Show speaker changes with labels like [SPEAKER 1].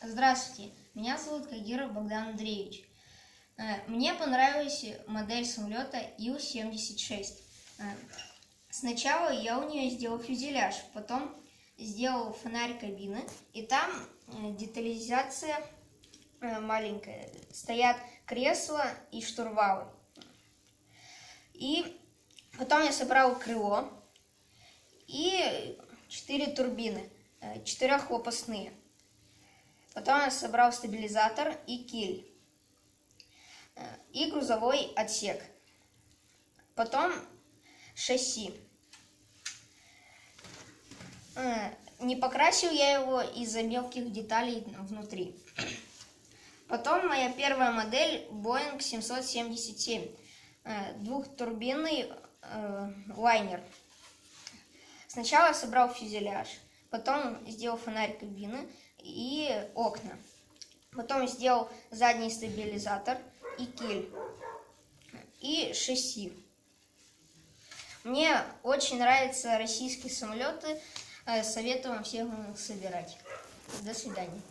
[SPEAKER 1] Здравствуйте, меня зовут Кагиров Богдан Андреевич. Мне понравилась модель самолета Ил-76. Сначала я у нее сделал фюзеляж, потом сделал фонарь кабины, и там детализация маленькая. Стоят кресла и штурвалы. И потом я собрал крыло и 4 турбины, 4-лопастные. Потом я собрал стабилизатор и киль, и грузовой отсек. Потом шасси. Не покрасил я его из-за мелких деталей внутри. Потом моя первая модель Boeing 777, двухтурбинный лайнер. Сначала я собрал фюзеляж, потом сделал фонарь кабины и окна. Потом сделал задний стабилизатор и киль, и шасси. Мне очень нравятся российские самолеты, советую вам всем их собирать. До свидания.